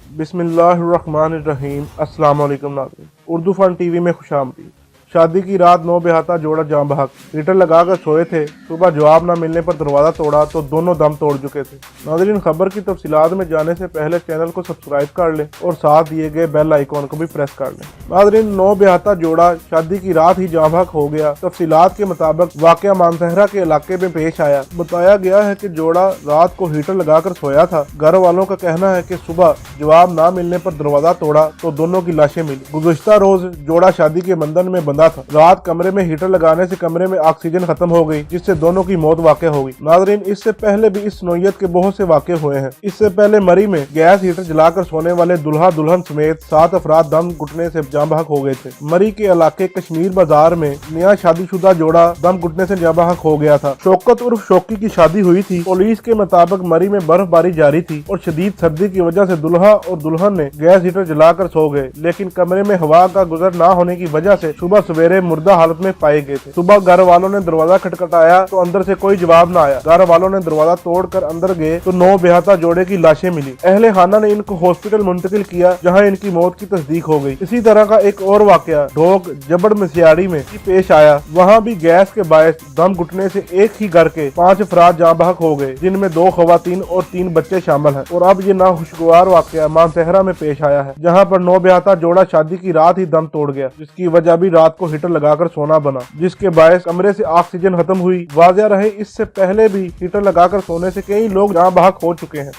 बिस्मिल्लाहिर्रहमानिर्रहीम। अस्सलाम वालेकुम नाज़रीन, उर्दू फन टीवी में खुशामदीद। शादी की रात नोबेहता जोड़ा जाँ बहक, हीटर लगाकर सोए थे। सुबह जवाब न मिलने पर दरवाज़ा तोड़ा तो दोनों दम तोड़ चुके थे। नाज़रीन, खबर की तफसीलात में जाने से पहले चैनल को सब्सक्राइब कर लें और साथ दिए गए बेल आइकॉन को भी प्रेस कर लें। नाज़रीन, नोबेहता जोड़ा शादी की रात ही जाँ बहक हो गया। तफसीलात के मुताबिक वाक़या मानसहरा के इलाके में पेश आया। बताया गया है कि जोड़ा रात को हीटर लगाकर सोया था। घर वालों का कहना है कि सुबह जवाब न मिलने पर दरवाज़ा तोड़ा तो दोनों की लाशें मिली। गुज़श्ता रोज जोड़ा शादी के बंधन में बंधा था। रात कमरे में हीटर लगाने से कमरे में ऑक्सीजन खत्म हो गई, जिससे दोनों की मौत वाक़या हो गई। नाज़रीन, इससे पहले भी इस नौयत के बहुत से वाक़े हुए हैं। इससे पहले मरी में गैस हीटर जलाकर सोने वाले दुल्हा दुल्हन समेत 7 अफराद दम घुटने से जाँ बहक हो गए थे। मरी के इलाके कश्मीर बाजार में नया शादीशुदा जोड़ा दम घुटने से जाँ बहक हो गया था। शौकत उर्फ शौकी की शादी हुई थी। पुलिस के मुताबिक मरी में बर्फबारी जारी थी और शदीद सर्दी की वजह से दुल्हा और दुल्हन ने गैस हीटर जलाकर सो गए, लेकिन कमरे में हवा का गुजर न होने की वजह से सुबह सवेरे मुर्दा हालत में पाए गए थे। सुबह घर वालों ने दरवाजा खटखटाया तो अंदर से कोई जवाब न आया। घर वालों ने दरवाजा तोड़कर अंदर गए तो नोबेहता जोड़े की लाशें मिली। अहलखाना ने इनको हॉस्पिटल मुंतकिल किया, जहां इनकी मौत की तस्दीक हो गई। इसी तरह का एक और वाकया ढोक जबड़ मसियाड़ी में पेश आया। वहां भी गैस के बायस दम घुटने से एक ही घर के 5 अफराद जाँ बहक हो गए, जिनमें 2 खवातीन और 3 बच्चे शामिल हैं। और अब ये नाखुशगवार वाकया मानसहरा में पेश आया है, जहाँ पर नोबेहता जोड़ा शादी की रात ही दम तोड़ गया, जिसकी वजह भी रात को हीटर लगाकर सोना बना, जिसके बायस कमरे से ऑक्सीजन खत्म हुई। वाज़ेह रहे, इससे पहले भी हीटर लगाकर सोने से कई लोग जाँ बहक हो चुके हैं।